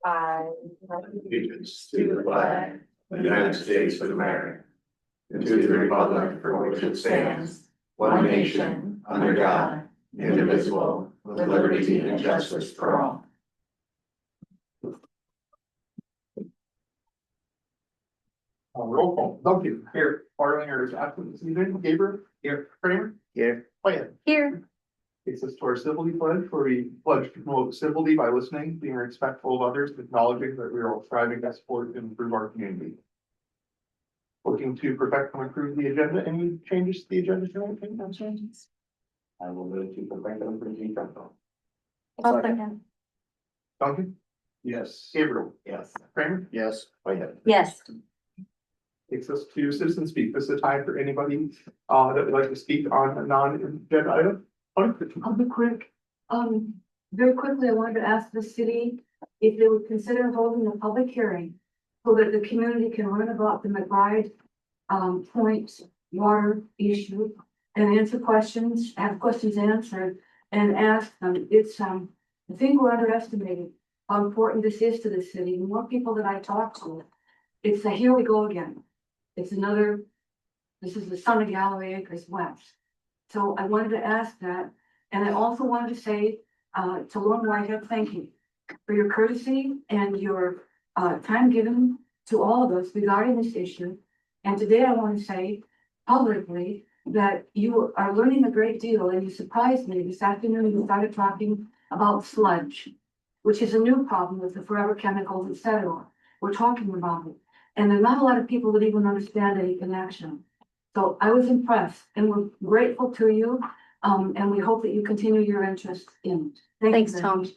I allegiance to the flag of the United States of America, and to the republic for which it stands, one nation, under God, indivisible, with liberty and justice for all. Roll call. Duncan. Here. Farlinger is absent this evening. Gabriel. Here. Kramer. Here. Wyatt. here. Takes us to our civility pledge, where we pledge to promote civility by listening, being respectful of others, and acknowledging that we are all striving to support and improve our community. Looking to perfect and improve the agenda. Any changes to the agenda tonight? No changes. I will move to perfect and improve the agenda. I'll second. Duncan. Yes. Gabriel. Yes. Kramer. Yes. Wyatt. Yes. Takes us to citizen speak. This is a time for anybody that would like to speak on a non-agenda item. I'll be quick. Very quickly, I wanted to ask the city if they would consider holding a public hearing so that the community can learn about the McBride Point water issue and answer questions, have questions answered and ask them. It's I think we're underestimating how important this is to the city. The more people that I talk to, it's a here we go again. It's another, this is the son of Galloway Acres West. So I wanted to ask that, and I also wanted to say to Lauren Whitehead, thank you for your courtesy and your time given to all of us regarding this issue. And today I want to say publicly that you are learning a great deal, and you surprised me this afternoon. You started talking about sludge, which is a new problem with the forever chemicals, etc. We're talking about it, and there's not a lot of people that even understand any connection. So I was impressed, and we're grateful to you, and we hope that you continue your interest in it. Thanks, very Tom. much.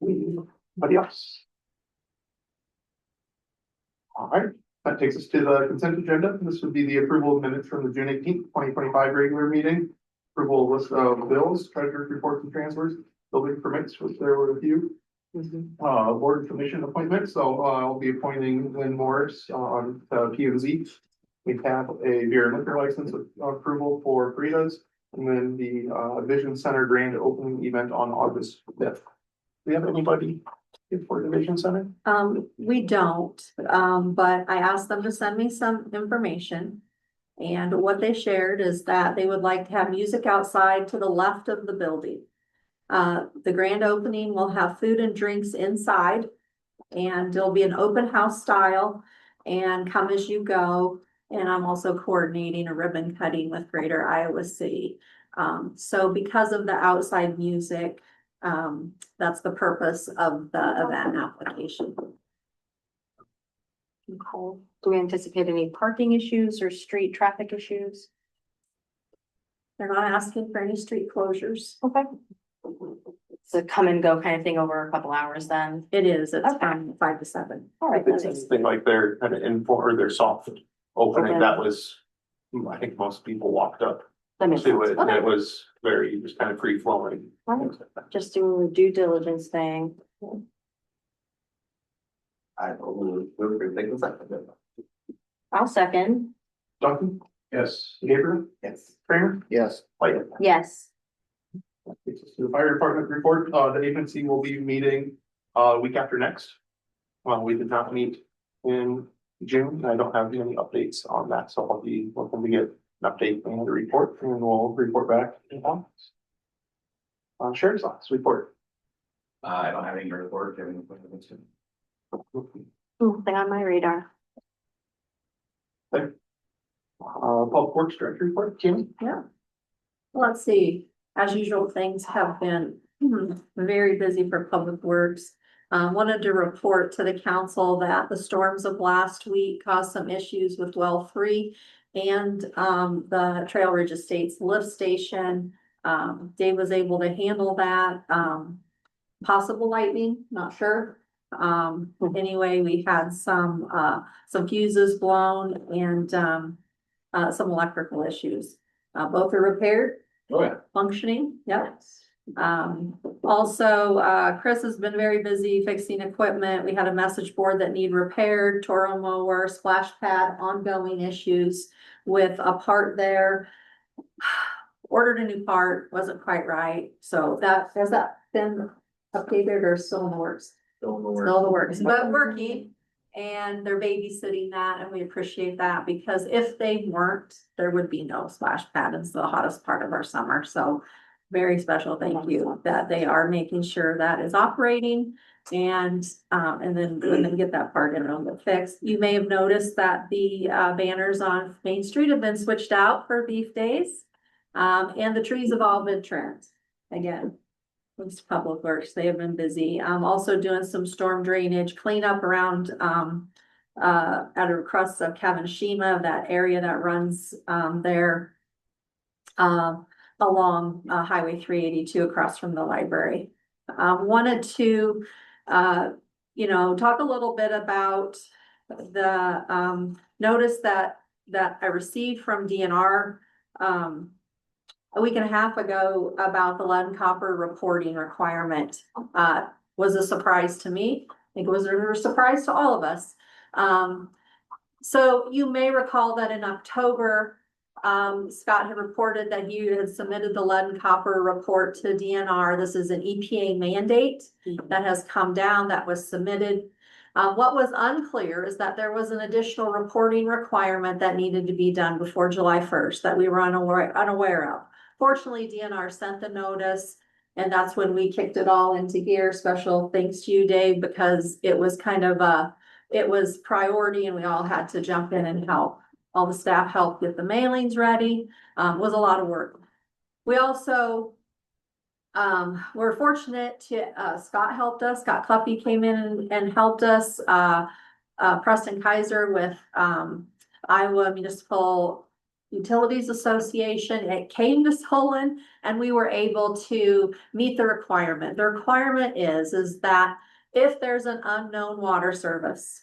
Anybody else? All right, that takes us to the consent agenda. This would be the approval of minutes from the June 18th, 2025 regular meeting. Approval of list of bills, treasurer's reports and transfers, building permits, which there were a few. Board commission appointments, so I'll be appointing Lynn Morris on P and Z. We have a beer and liquor license approval for Frida's, and then the Vision Center grand opening event on August 5th. Do we have anybody for the Vision Center? We don't, but I asked them to send me some information. And what they shared is that they would like to have music outside to the left of the building. The grand opening will have food and drinks inside, and there'll be an open house style and come as you go. And I'm also coordinating a ribbon cutting with Greater Iowa City. So because of the outside music, that's the purpose of the event application. Nicole, do we anticipate any parking issues or street traffic issues? They're not asking for any street closures. Okay. It's a come and go kind of thing over a couple hours then. It is, it's Okay. from 5 to 7. All right. It's something like their kind of or their soft opening. Okay. That was, I think most people walked up That makes to sense. it, and Okay. it was very, just kind of free flowing. All right. Just doing the due diligence thing. I will move for the consent agenda. I'll second. Duncan? Yes. Gabriel? Yes. Kramer? Yes. Wyatt? Yes. Takes us to the fire department report. The agency will be meeting week after next. Well, we did not meet in June. I don't have any updates on that, so I'll be looking to get an update and a report, and we'll report back in August. Sheriff's Office report. I don't have any report. Nothing on my radar. Public Works Director report, Kim. Yeah. Let's see, as usual, things have been very busy for Public Works. Wanted to report to the council that the storms of last week caused some issues with well 3 and the Trail Ridge Estates lift station. Dave was able to handle that. Possible lightning, not sure. Anyway, we had some fuses blown and some electrical issues. Both are repaired. Oh, yeah. Functioning, yep. Also, Chris has been very busy fixing equipment. We had a message board that need repaired, Toro mower, splash pad, ongoing issues with a part there. Ordered a new part, wasn't quite right. So has that been updated or still in the works? Still in the works, but working. And they're babysitting that, and we appreciate that, because if they weren't, there would be no splash pad. It's the hottest part of our summer, so very special thank you that they are making sure that is operating. And then when they get that part in, it'll get fixed. You may have noticed that the banners on Main Street have been switched out for Beef Days. And the trees have all been trimmed again. It's Public Works, they have been busy. Also doing some storm drainage cleanup around, at a crust of Kavanshima, that area that runs, there. Along, Highway 382 across from the library. Wanted to, talk a little bit about the, notice that I received from DNR, a week and a half ago about the lead and copper reporting requirement. Was a surprise to me. I think it was a surprise to all of us. So you may recall that in October, Scott had reported that he had submitted the lead and copper report to DNR. This is an EPA mandate that has come down, that was submitted. What was unclear is that there was an additional reporting requirement that needed to be done before July 1st that we were unaware of. Fortunately, DNR sent the notice, and that's when we kicked it all into gear. Special thanks to you, Dave, because it was kind of it was priority, and we all had to jump in and help. All the staff helped get the mailings ready. Was a lot of work. We also were fortunate to, Scott helped us. Scott Cluffy came in and helped us. Preston Kaiser with Iowa Municipal Utilities Association. It came to Solon, and we were able to meet the requirement. The requirement is that if there's an unknown water service,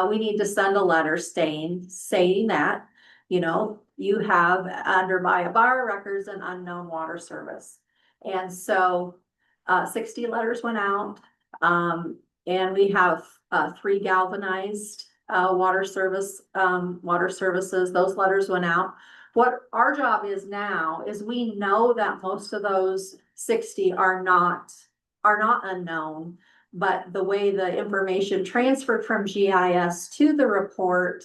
we need to send a letter saying that, you have under by bar records an unknown water service. And so 60 letters went out, and we have 3 galvanized water services. Those letters went out. What our job is now is we know that most of those 60 are not unknown, but the way the information transferred from GIS to the report,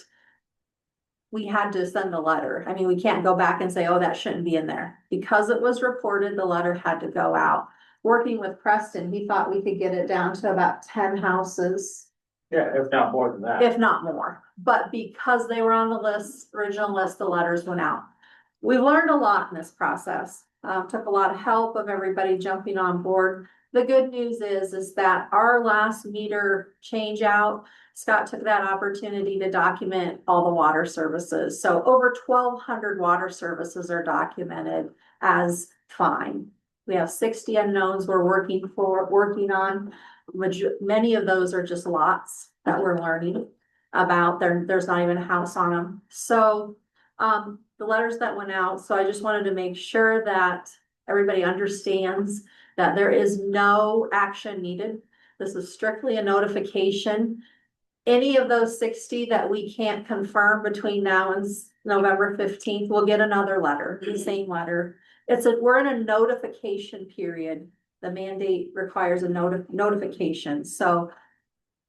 we had to send a letter. I mean, we can't go back and say, oh, that shouldn't be in there. Because it was reported, the letter had to go out. Working with Preston, he thought we could get it down to about 10 houses. Yeah, if not more than that. If not more, but because they were on the original list, the letters went out. We learned a lot in this process. Took a lot of help of everybody jumping on board. The good news is that our last meter change out, Scott took that opportunity to document all the water services. So over 1,200 water services are documented as fine. We have 60 unknowns we're working on. Many of those are just lots that we're learning about. There's not even a house on them. So the letters that went out, so I just wanted to make sure that everybody understands that there is no action needed. This is strictly a notification. Any of those 60 that we can't confirm between now and November 15th will get another letter, the same letter. We're in a notification period. The mandate requires a notification. So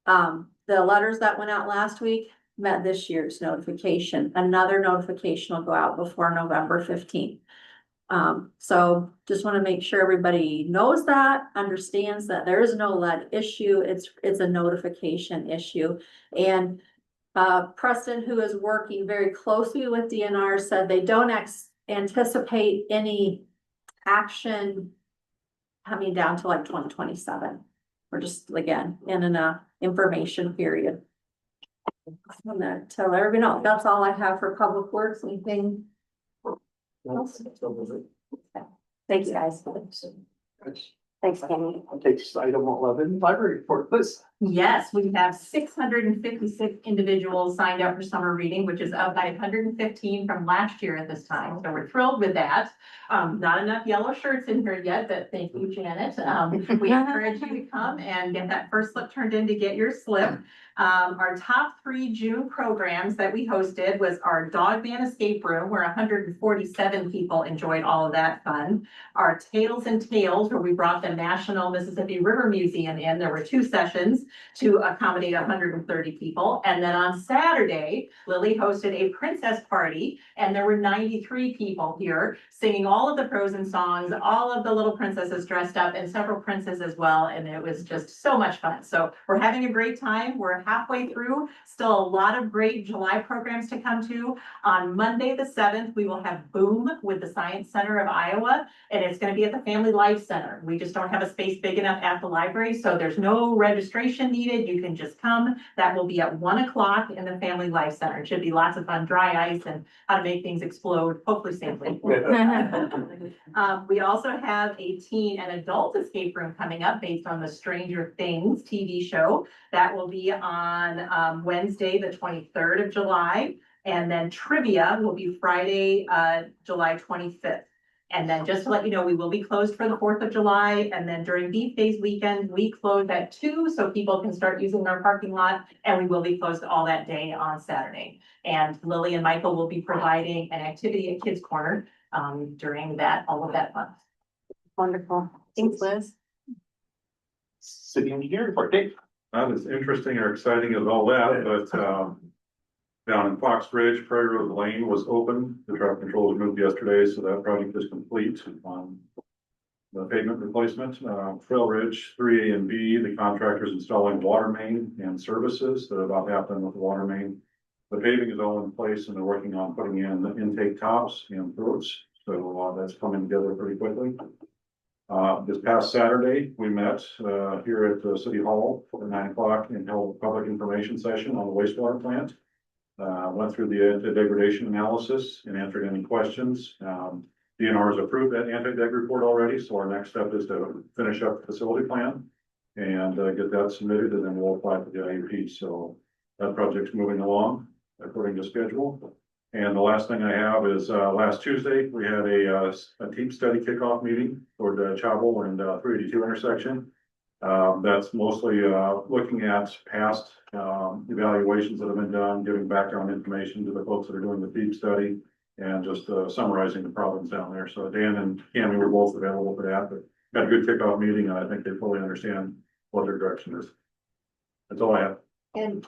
the letters that went out last week met this year's notification. Another notification will go out before November 15th. So just want to make sure everybody knows that, understands that there is no lead issue. It's a notification issue. And Preston, who is working very closely with DNR, said they don't anticipate any action coming down to like 2027. We're just, again, in an information period. I'm gonna tell everybody, no, that's all I have for Public Works. Anything else? Thanks, guys. Thanks, Tammy. I'll take item 11, library report, please. Yes, we have 656 individuals signed up for summer reading, which is up by 115 from last year at this time. So we're thrilled with that. Not enough yellow shirts in here yet, but thank you, Janet. We encourage you to come and get that first slip turned in to get your slip. Our top 3 June programs that we hosted was our Dog Man Escape Room, where 147 people enjoyed all of that fun. Our Tales and Tales, where we brought the National Mississippi River Museum in. There were 2 sessions to accommodate 130 people. And then on Saturday, Lily hosted a princess party, and there were 93 people here singing all of the Frozen songs, all of the little princesses dressed up, and several princes as well. And it was just so much fun. So we're having a great time. We're halfway through, still a lot of great July programs to come to. On Monday, the 7th, we will have Boom with the Science Center of Iowa, and it's going to be at the Family Life Center. We just don't have a space big enough at the library, so there's no registration needed. You can just come. That will be at 1 o'clock in the Family Life Center. It should be lots of fun, dry ice, and how to make things explode, hopefully safely. We also have a teen and adult escape room coming up based on the Stranger Things TV show. That will be on Wednesday, the 23rd of July. And then trivia will be Friday, July 25th. And then just to let you know, we will be closed for the 4th of July. And then during Beef Days weekend, we close at 2 so people can start using our parking lot. And we will be closed all that day on Saturday. And Lily and Michael will be providing an activity at Kids Corner during all of that fun. Wonderful. Thanks, Liz. City engineer report, Dave. Not as interesting or exciting as all that, but down in Fox Ridge, Prairie Road Lane was open. The traffic control was moved yesterday, so that project is complete. The pavement replacement, Trail Ridge 3A and B, the contractor's installing water main and services. They're about half done with the water main. The paving is all in place and they're working on putting in the intake tops and throats. So that's coming together pretty quickly. This past Saturday, we met here at the City Hall at 9 o'clock and held a public information session on the wastewater plant. Went through the anti-degradation analysis and answered any questions. DNR has approved that anti-deg report already, so our next step is to finish up the facility plan and get that submitted, and then we'll apply for the IUP. So that project's moving along according to schedule. And the last thing I have is last Tuesday, we had a team study kickoff meeting for the Chapel and 382 intersection. That's mostly looking at past evaluations that have been done, giving background information to the folks that are doing the feed study, and just summarizing the problems down there. So Dan and Cammy were both available for that, but had a good kickoff meeting, and I think they fully understand what their direction is. That's all I have. And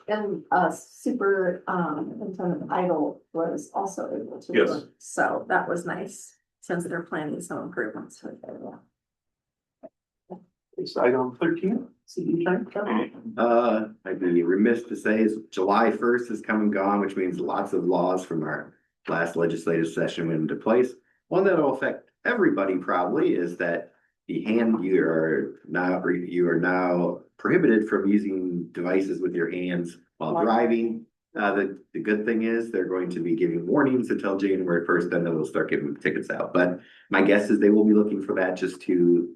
Superintendent Idle was also able to. Yes. So that was nice, since they're planning some improvements with it. It's item 13, city attorney. I'd be remiss to say is July 1st has come and gone, which means lots of laws from our last legislative session went into place. One that will affect everybody probably is that you are now prohibited from using devices with your hands while driving. The good thing is they're going to be giving warnings until January 1st, then they'll start giving tickets out. But my guess is they will be looking for that just to,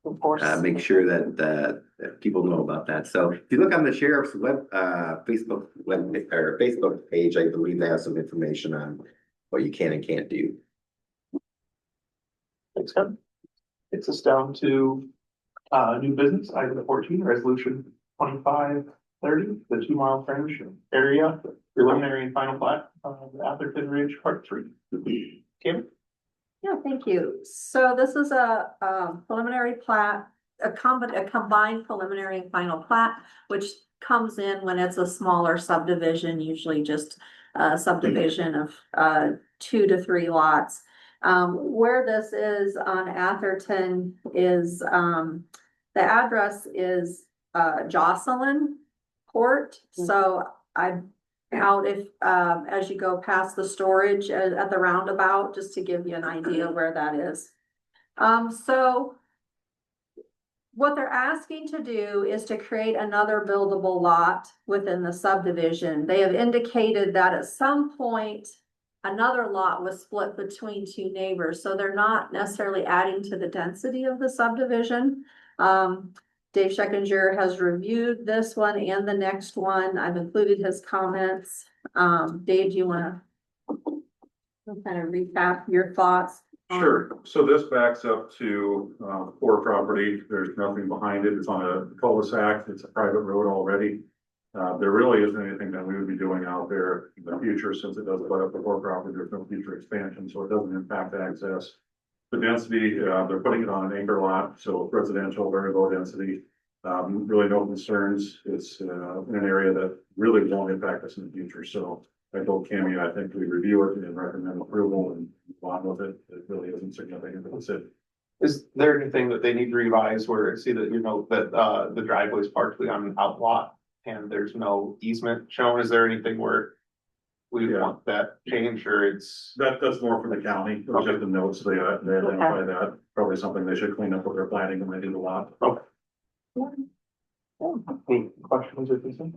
Of course. make sure that people know about that. So if you look on the sheriff's Facebook page, I believe they have some information on what you can and can't do. Thanks, Kevin. Takes us down to new business, item 14, resolution 2530, the 2 mile fringe area, preliminary and final plat of Atherton Ridge Part 3. Kim? Yeah, thank you. So this is a preliminary plat, a combined preliminary and final plat, which comes in when it's a smaller subdivision, usually just a subdivision of 2 to 3 lots. Where this is on Atherton is, the address is Jocelyn Court. So I'm out if, as you go past the storage at the roundabout, just to give you an idea where that is. So what they're asking to do is to create another buildable lot within the subdivision. They have indicated that at some point, another lot was split between 2 neighbors, so they're not necessarily adding to the density of the subdivision. Dave Scheckinger has reviewed this one and the next one. I've included his comments. Dave, do you wanna kind of recap your thoughts? Sure, so this backs up to, core property, there's nothing behind it, it's on a cul-de-sac, it's a private road already. There really isn't anything that we would be doing out there in the future, since it does butt up the core property, there's no future expansion, so it doesn't impact access. The density, they're putting it on an acre lot, so residential, very low density. Really no concerns, it's, in an area that really won't impact us in the future, so. I told Cammy, I think we review it and recommend approval and move on with it. It really isn't significant. That's it. Is there anything that they need to revise where I see that, that, the driveway is partially on an outlot and there's no easement shown? Is there anything where we Yeah. want that changed or it's? That's more for the county. It was just the notes. They identify that. Probably something they should clean up with their planning when they do the lot. Okay. Any questions or concerns?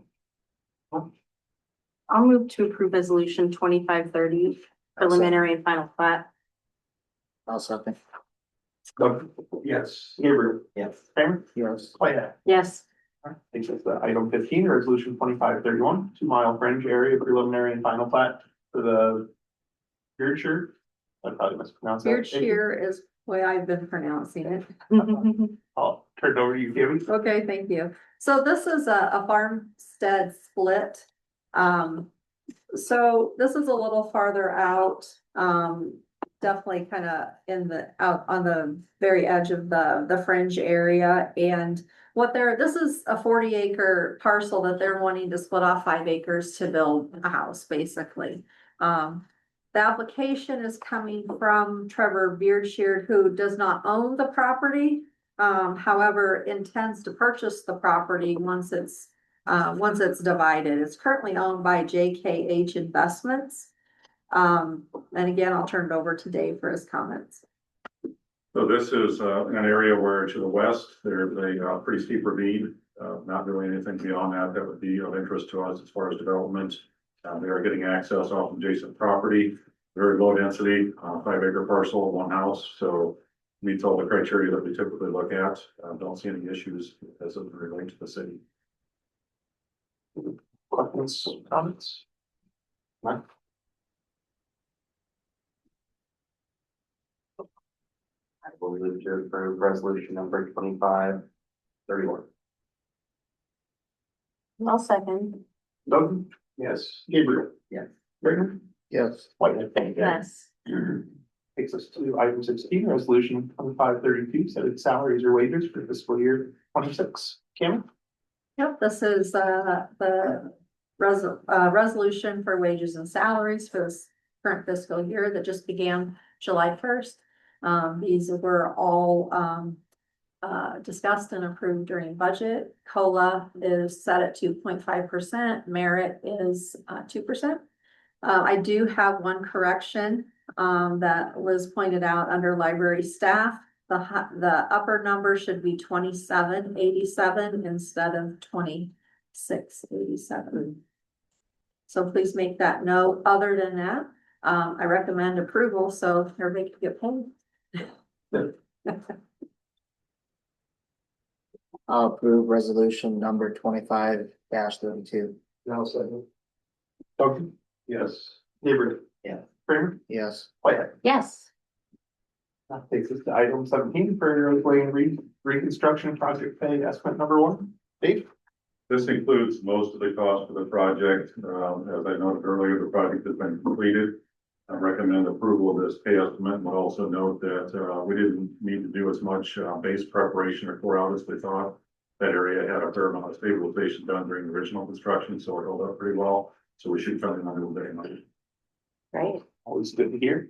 I'll move to approve resolution 2530, preliminary and final plat. I'll second. Doug? Yes. Gabriel? Yes. Kramer? Yes. Whitehead? Yes, Takes us to item 15, resolution 2531, 2 Mile Fringe Area preliminary and final plat for the Beardshire. I probably mispronounced that. Beardshire is the way I've been pronouncing it. I'll turn it over to you, Gaby. Okay, thank you. So this is a farmstead split. So this is a little farther out, definitely kind of out on the very edge of the fringe area. And this is a 40-acre parcel that they're wanting to split off 5 acres to build a house, basically. The application is coming from Trevor Beardshire, who does not own the property. However, intends to purchase the property once it's divided. It's currently owned by JKH Investments. And again, I'll turn it over to Dave for his comments. So this is, an area where to the west, there's a pretty steep ravine. Not really anything beyond that that would be of interest to us as far as development. They are getting access off adjacent property, very low density, 5-acre parcel, 1 house, so meets all the criteria that we typically look at. Don't see any issues as it relates to the city. Questions, comments? None? I will move to approve resolution number 2531. I'll second. Doug? Yes. Gabriel? Yes. Kramer? Yes. Whitehead? Yes, Takes us to item 16, resolution 2532, setting salaries or wages for fiscal year 26. Kim? Yep, this is the resolution for wages and salaries for this current fiscal year that just began July 1st. These were all discussed and approved during budget. COLA is set at 2.5%, merit is 2%. I do have one correction that was pointed out under library staff. The upper number should be 2787 instead of 2687. So please make that note. Other than that, I recommend approval, so everybody can get paid. I'll approve resolution number 25-32. No, second. Doug? Yes. Gabriel? Yeah. Kramer? Yes. Whitehead? yes, That takes us to item 17 for roadway and reconstruction project pay estimate number 1. Dave? This includes most of the cost of the project. As I noted earlier, the project has been completed. I recommend approval of this pay estimate, but also note that we didn't need to do as much base preparation or core out as we thought. That area had a fair amount of stabilization done during the original construction, so it held up pretty well. So we should come in under the very much. right. Always good to hear.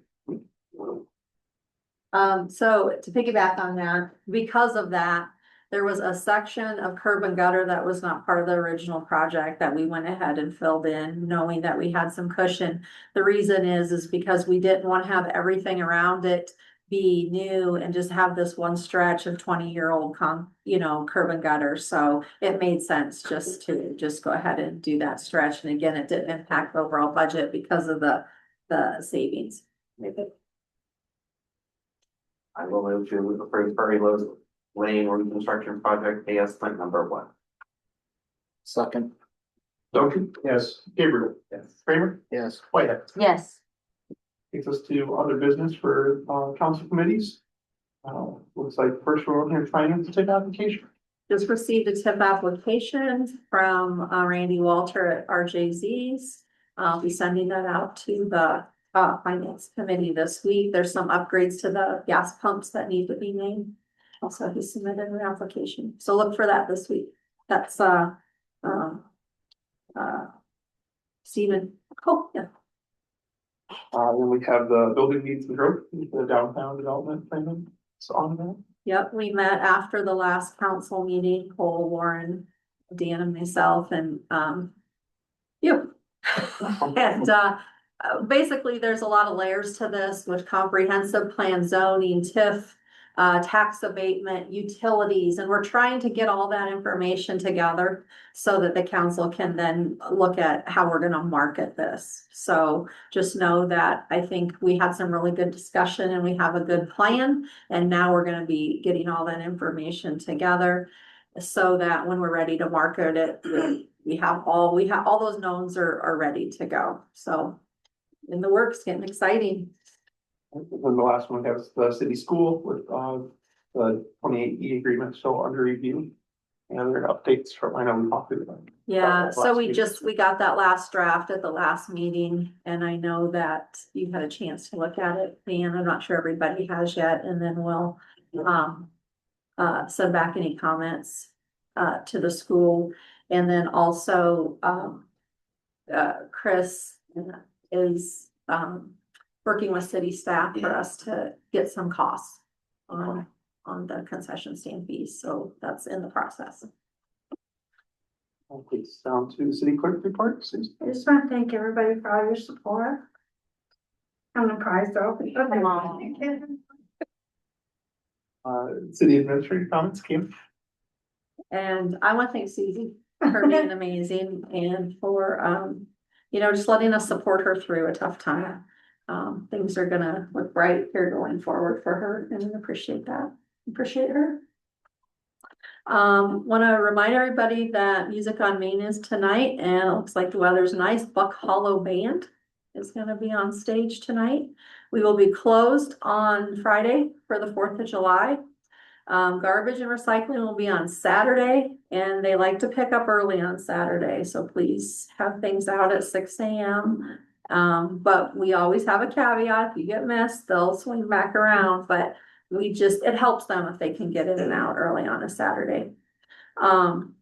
So to piggyback on that, because of that, there was a section of curb and gutter that was not part of the original project that we went ahead and filled in, knowing that we had some cushion. The reason is because we didn't want to have everything around it be new and just have this one stretch of 20-year-old curb and gutter. So it made sense just to go ahead and do that stretch. And again, it didn't impact the overall budget because of the savings. I will move to approve Prairie Road Lane reconstruction project, estimate number 1. Second, Duncan? Yes. Gabriel? Yes. Kramer? yes. Whitehead? Yes. Takes us to other business for, council committees. Looks like first we're looking at finance to take application. Just received a tip application from Randy Walter at RJZ's. I'll be sending that out to the finance committee this week. There's some upgrades to the gas pumps that need to be made. Also, he submitted an application, so look for that this week. That's Stephen. Oh, yeah. Then we have the building needs and growth, the downtown development plan. So on that. Yep, we met after the last council meeting, Cole, Warren, Dan and myself and you. And basically, there's a lot of layers to this with comprehensive plan zoning, TIF, tax abatement, utilities, and we're trying to get all that information together so that the council can then look at how we're gonna market this. So just know that I think we had some really good discussion and we have a good plan. And now we're gonna be getting all that information together so that when we're ready to market it, we have all those knowns are ready to go. So in the works, getting exciting. And then the last one has the city school with, the 28E agreement still under review. And other updates from, I know we talked about. Yeah, so last we week. we got that last draft at the last meeting, and I know that you had a chance to look at it, and I'm not sure everybody has yet, and then we'll send back any comments to the school, and then also Chris is working with city staff for us to get some costs on the concession stand fees, so that's in the process. Please down to the city clerk report. Susan. I just want to thank everybody for all your support. I'm surprised though. City administrator comments, Kim. And I want to thank Susie for being amazing and for, just letting us support her through a tough time. Things are gonna look bright here going forward for her, and I appreciate that. Appreciate her. Want to remind everybody that Music on Main is tonight, and it looks like the weather's nice. Buck Hollow Band is gonna be on stage tonight. We will be closed on Friday for the 4th of July. Garbage and recycling will be on Saturday, and they like to pick up early on Saturday, so please have things out at 6 a.m. But we always have a caveat: if you get missed, they'll swing back around, but it helps them if they can get in and out early on a Saturday. Want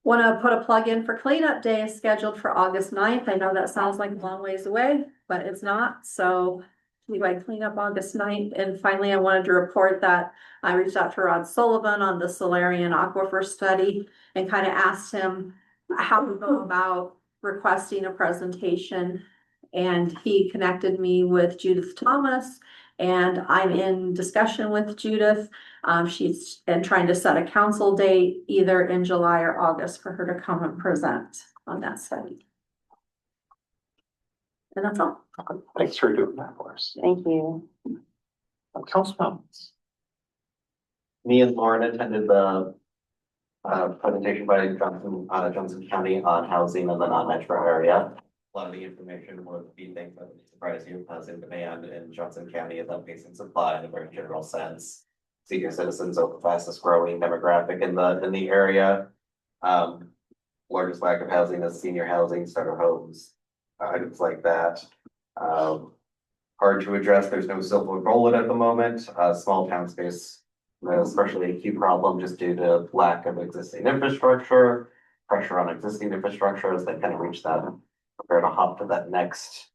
to put a plug in for cleanup day is scheduled for August 9th. I know that sounds like a long ways away, but it's not. So we might clean up August 9th. And finally, I wanted to report that I reached out to Rod Sullivan on the Solarian Aquifer study and kind of asked him how to go about requesting a presentation. And he connected me with Judith Thomas, and I'm in discussion with Judith. She's trying to set a council date either in July or August for her to come and present on that study. And that's all. Thanks for doing that for us. Thank you. Council comments. Me and Lauren attended the presentation by Johnson County on housing in the non-metro area. A lot of the information would be things that would surprise you: housing demand in Johnson County is outpacing supply in a very general sense. Senior citizens are the fastest growing demographic in the area. Largest lack of housing is senior housing, starter homes, items like that. Hard to address. There's no silver bullet at the moment. Small town space, especially a key problem just due to lack of existing infrastructure, pressure on existing infrastructure as they kind of reach that, prepare to hop to that next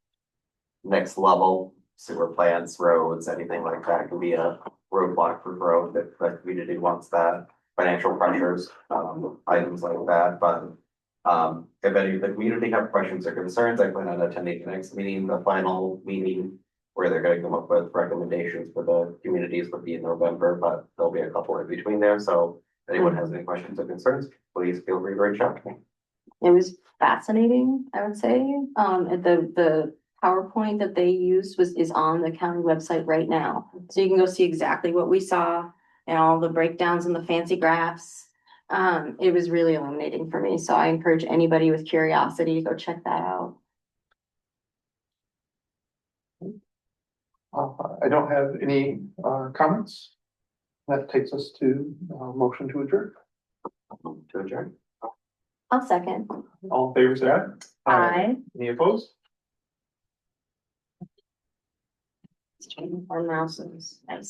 level. Sewer plants, roads, anything like that can be a roadblock for growth if the community wants that. Financial pressures, items like that. But if any of the community have questions or concerns, I plan on attending the next meeting, the final meeting, where they're going to come up with recommendations for the communities would be in November, but there'll be a couple in between there. So if anyone has any questions or concerns, please feel free to reach out to me. It was fascinating, I would say. The PowerPoint that they used is on the county website right now. So you can go see exactly what we saw. and all the breakdowns and the fancy graphs. It was really illuminating for me, so I encourage anybody with curiosity to go check that out. I don't have any comments. That takes us to motion to adjourn. To adjourn. I'll second. All in favor, say aye. Aye. Any opposed? Our mouse is nice.